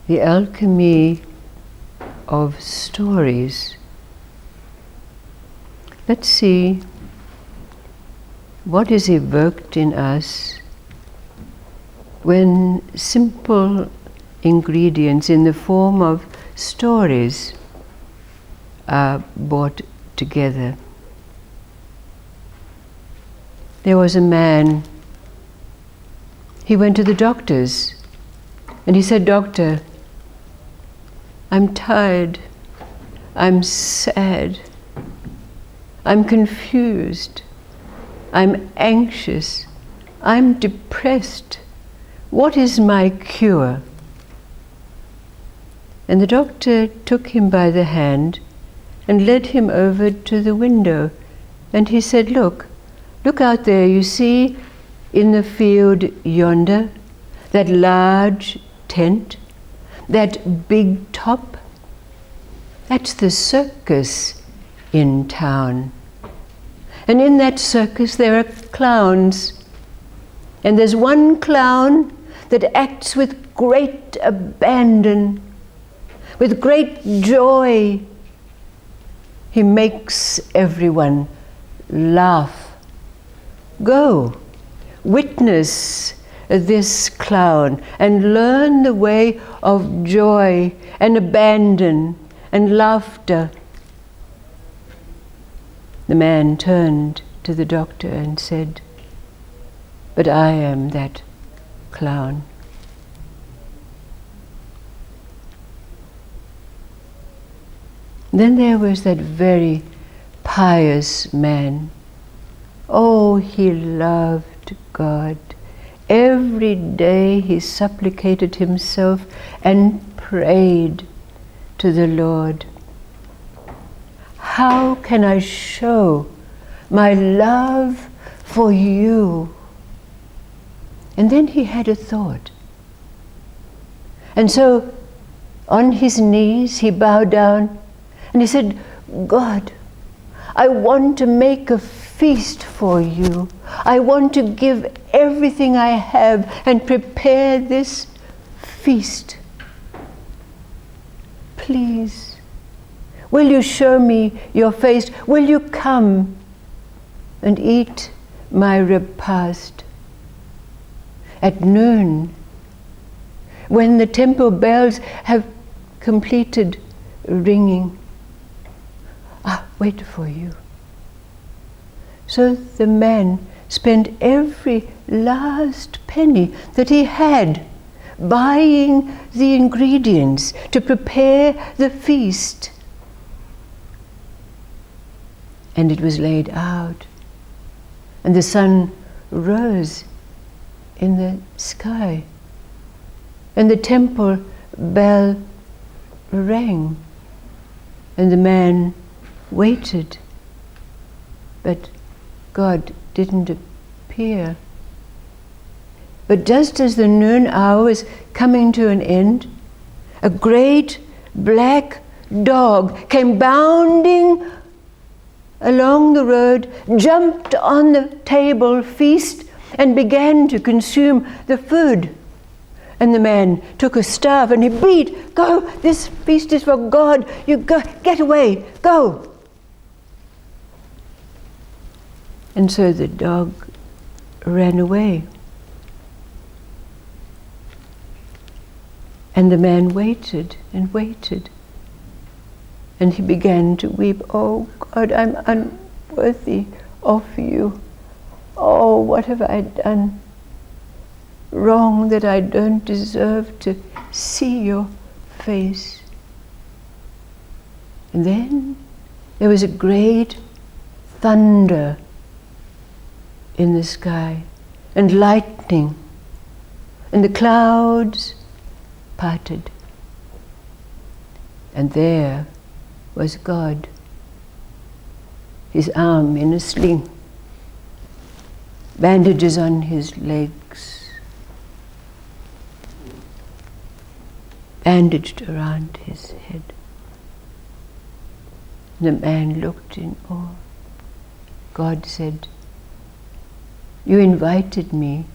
the alchemy of stories. Let's see what is evoked in us when simple ingredients in the form of stories are brought together. There was a man, he went to the doctors and he said, "Doctor, I'm tired, I'm sad, I'm confused, I'm anxious, I'm depressed. What is my cure?" And the doctor took him by the hand and led him over to the window. And he said, look out there, you see in the field yonder, that large tent, that big top? That's the circus in town. And in that circus there are clowns. And there's one clown that acts with great abandon, with great joy. He makes everyone laugh. Go, witness this clown and learn the way of joy and abandon and laughter. The man turned to the doctor and said, "But I am that clown." Then there was that very pious man. Oh, he loved God. Every day he supplicated himself and prayed to the Lord. How can I show my love for you? And then he had a thought. And so on his knees he bowed down and he said, "God, I want to make a feast for you. I want to give everything I have and prepare this feast. Please, will you show me your face? Will you come and eat my repast?" At noon, when the temple bells have completed ringing, I'll wait for you. So the man spent every last penny that he had buying the ingredients to prepare the feast. And it was laid out, and the sun rose in the sky, and the temple bell rang, and the man waited, but God didn't appear. But just as the noon hour was coming to an end, a great black dog came bounding along the road, jumped on the table feast, and began to consume the food. And the man took a staff and he beat, "Go, this feast is for God, you go, get away, go." And so the dog ran away. And the man waited and waited. And he began to weep, "Oh God, I'm unworthy of you. Oh, what have I done wrong that I don't deserve to see your face?" And then there was a great thunder in the sky, and lightning, and the clouds parted. And there was God, his arm in a sling, bandages on his legs, bandaged around his head. The man looked in awe. God said, "You invited me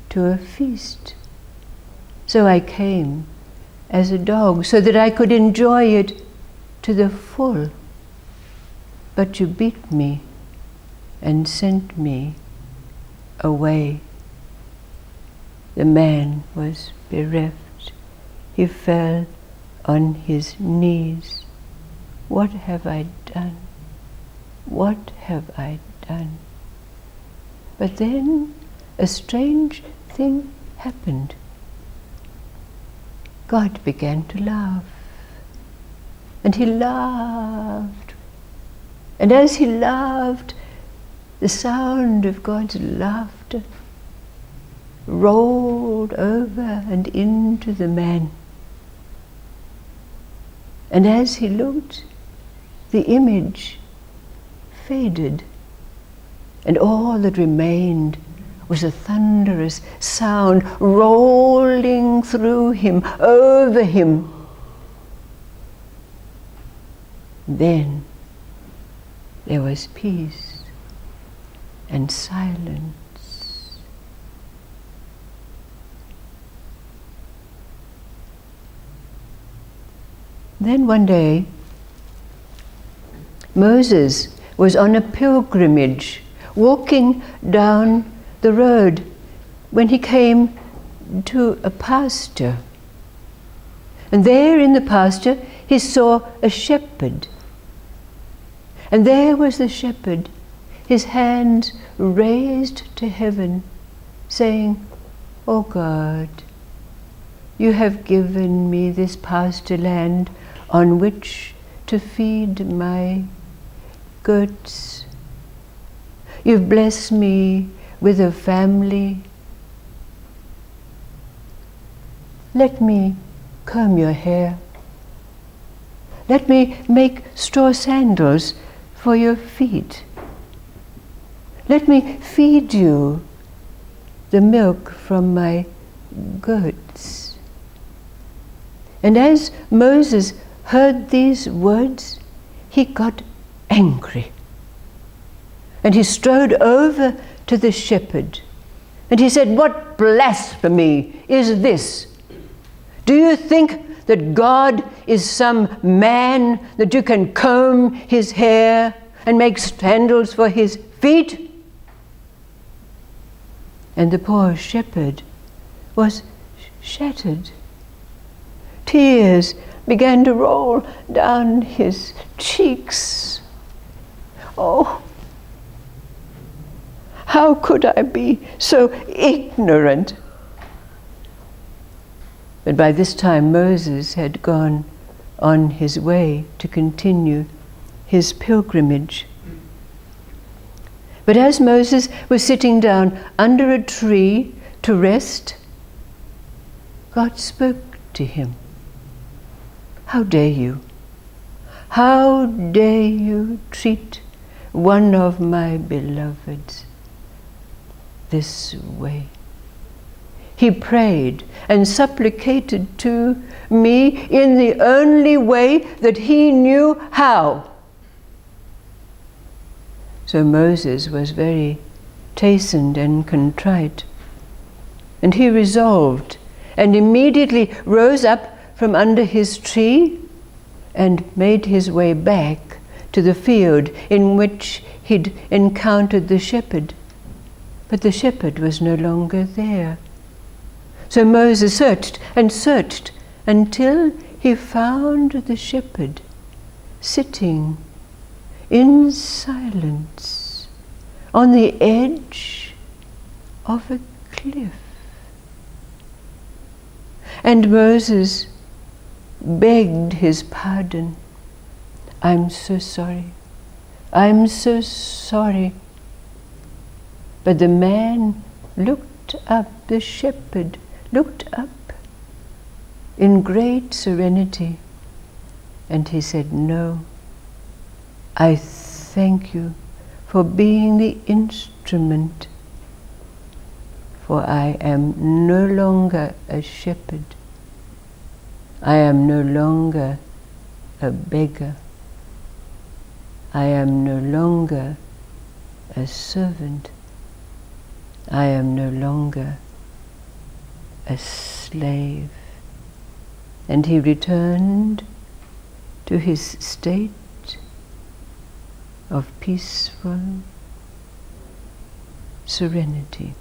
to a feast, so I came as a dog, so that I could enjoy it to the full. But you beat me and sent me away." The man was bereft. He fell on his knees. "What have I done? What have I done?" But then a strange thing happened. God began to laugh. And he laughed. And as he laughed, the sound of God's laughter rolled over and into the man. And as he looked, the image faded, and all that remained was a thunderous sound rolling through him, over him. Then there was peace and silence. Then one day, Moses was on a pilgrimage, walking down the road, when he came to a pasture. And there in the pasture he saw a shepherd. And there was the shepherd, his hands raised to heaven, saying, "O God, you have given me this pasture land on which to feed my goats. You've blessed me with a family. Let me comb your hair. Let me make straw sandals for your feet. Let me feed you the milk from my goats." And as Moses heard these words, he got angry. And he strode over to the shepherd, and he said, "What blasphemy is this? Do you think that God is some man that you can comb his hair and make sandals for his feet?" And the poor shepherd was shattered. Tears began to roll down his cheeks. "Oh, how could I be so ignorant?" But by this time Moses had gone on his way to continue his pilgrimage. But as Moses was sitting down under a tree to rest, God spoke to him. "How dare you? How dare you treat one of my beloveds this way?" He prayed and supplicated to me in the only way that he knew how. So Moses was very chastened and contrite, and he resolved, and immediately rose up from under his tree and made his way back to the field in which he'd encountered the shepherd. But the shepherd was no longer there. So Moses searched and searched until he found the shepherd sitting in silence on the edge of a cliff. And Moses begged his pardon. "I'm so sorry. I'm so sorry." But the man looked up, the shepherd looked up in great serenity, and he said, "No, I thank you for being the instrument, for I am no longer a shepherd. I am no longer a beggar. I am no longer a servant. I am no longer a slave. and he returned to his state of peaceful serenity.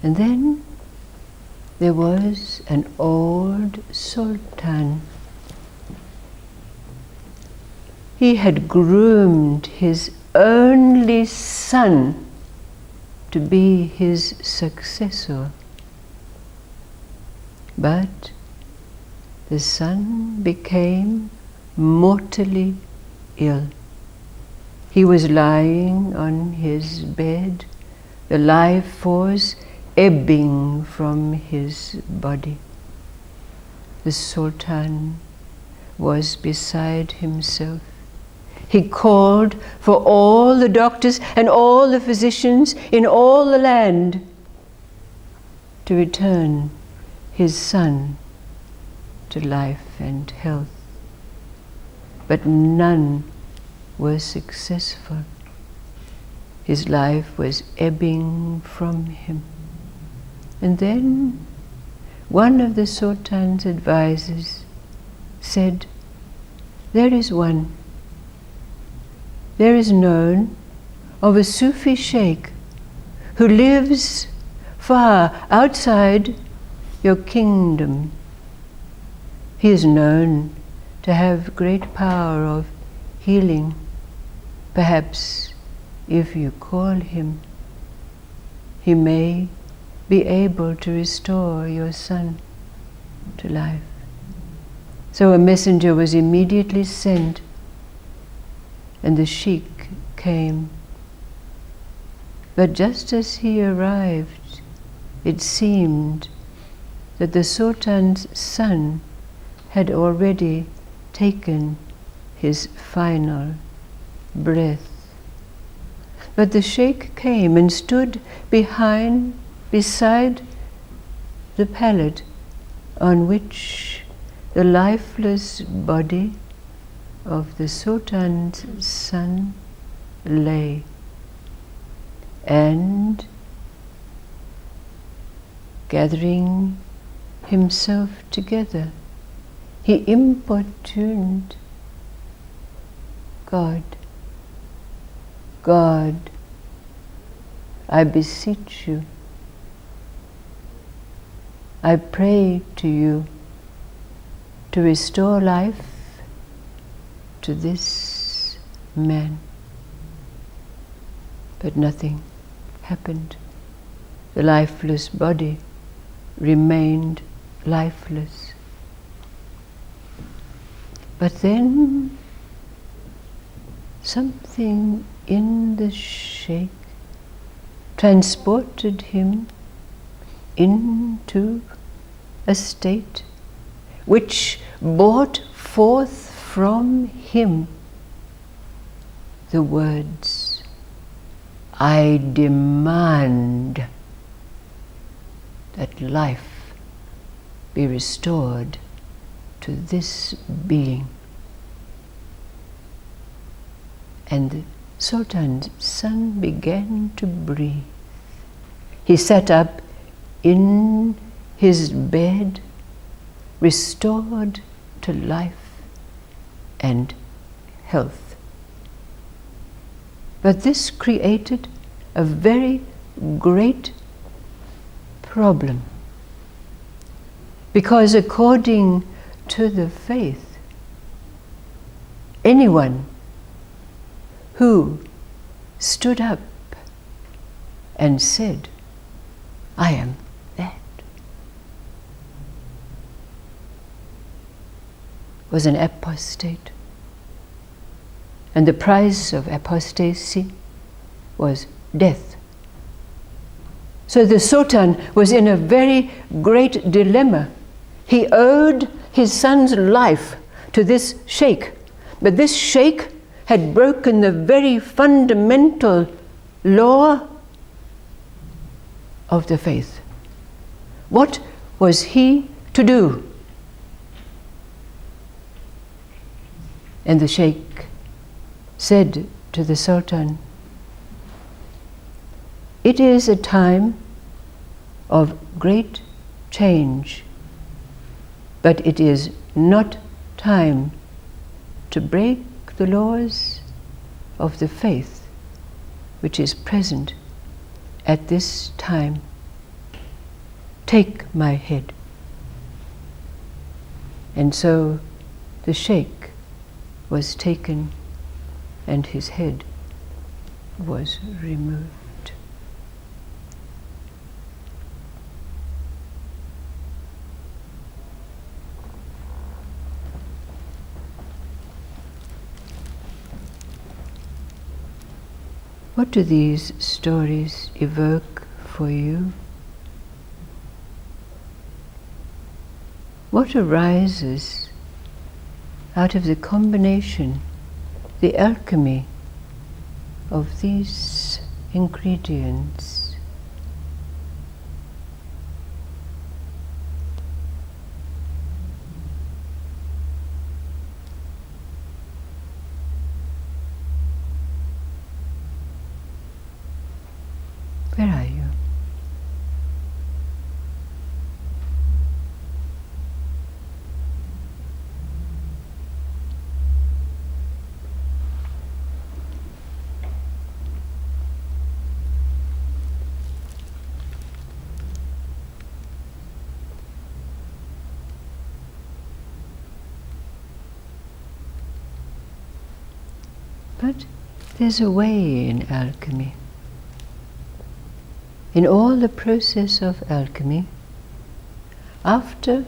And then there was an old sultan. He had groomed his only son to be his successor. But the son became mortally ill. He was lying on his bed, the life force ebbing from his body. The sultan was beside himself. He called for all the doctors and all the physicians in all the land to return his son to life and health. But none were successful. His life was ebbing from him. And then one of the sultan's advisors said, "There is one. There is known of a Sufi sheikh who lives far outside your kingdom. He is known to have great power of healing. Perhaps if you call him, he may be able to restore your son to life." So a messenger was immediately sent, and the sheikh came. But just as he arrived, it seemed that the sultan's son had already taken his final breath. But the sheikh came and stood beside the pallet on which the lifeless body of the sultan's son lay, and gathering himself together, he importuned God. God, I beseech you, I pray to you to restore life to this man. But nothing happened. The lifeless body remained lifeless. But then something in the sheikh transported him into a state which brought forth from him the words, "I demand that life be restored to this being." And the sultan's son began to breathe. He sat up in his bed, restored to life and health. But this created a very great problem, because according to the faith, anyone who stood up and said, "I am that," was an apostate. And the price of apostasy was death. So the sultan was in a very great dilemma. He owed his son's life to this sheikh, but this sheikh had broken the very fundamental law of the faith. What was he to do? And the sheikh said to the sultan, It is a time of great change, but it is not time to break the laws of the faith which is present at this time. Take my head. And so the sheikh was taken and his head was removed. What do these stories evoke for you? What arises out of the combination, the alchemy of these ingredients? Where are you? But there's a way in alchemy. In all the process of alchemy, after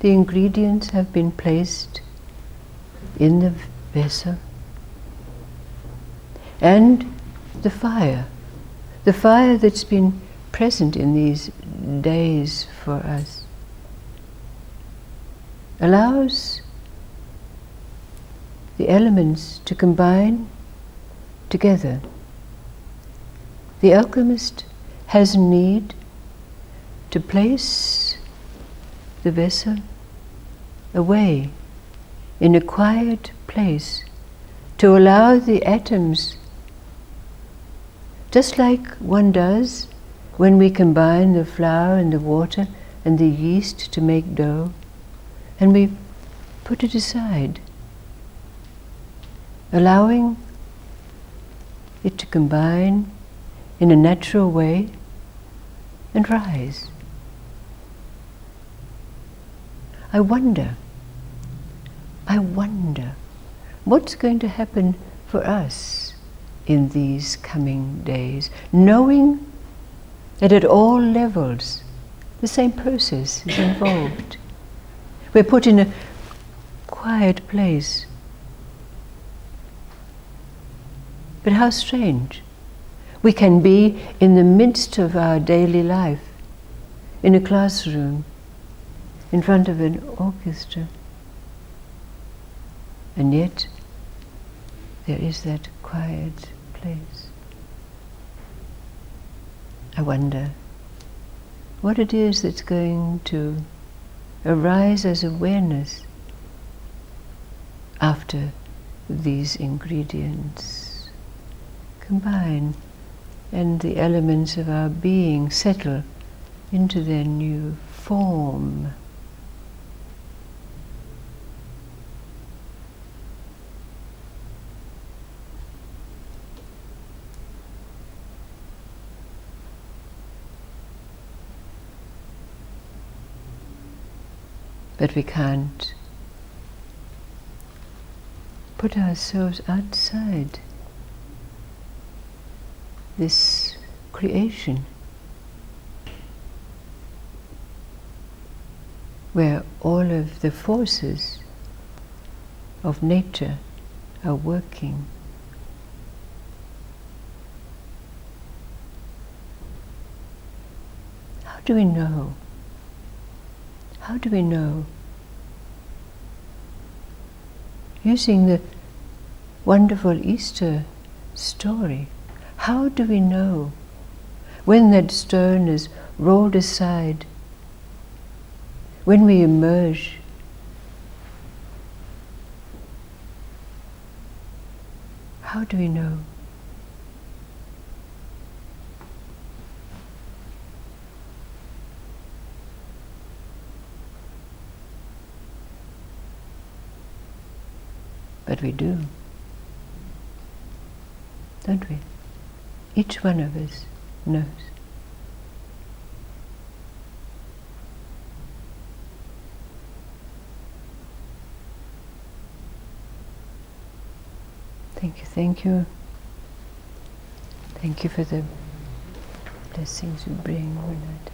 the ingredients have been placed in the vessel, and the fire that's been present in these days for us, allows the elements to combine together. The alchemist has need to place the vessel away in a quiet place to allow the atoms, just like one does when we combine the flour and the water and the yeast to make dough, and we put it aside, allowing it to combine in a natural way and rise. I wonder what's going to happen for us in these coming days, knowing that at all levels the same process is involved. We're put in a quiet place. But how strange. We can be in the midst of our daily life, in a classroom, in front of an orchestra, and yet there is that quiet place. I wonder what it is that's going to arise as awareness after these ingredients combine and the elements of our being settle into their new form. But we can't put ourselves outside this creation where all of the forces of nature are working. How do we know? How do we know? Using the wonderful Easter story, how do we know when that stone is rolled aside, when we emerge? How do we know? But we do, don't we? Each one of us knows. Thank you, thank you. Thank you for the blessings you bring, Renata.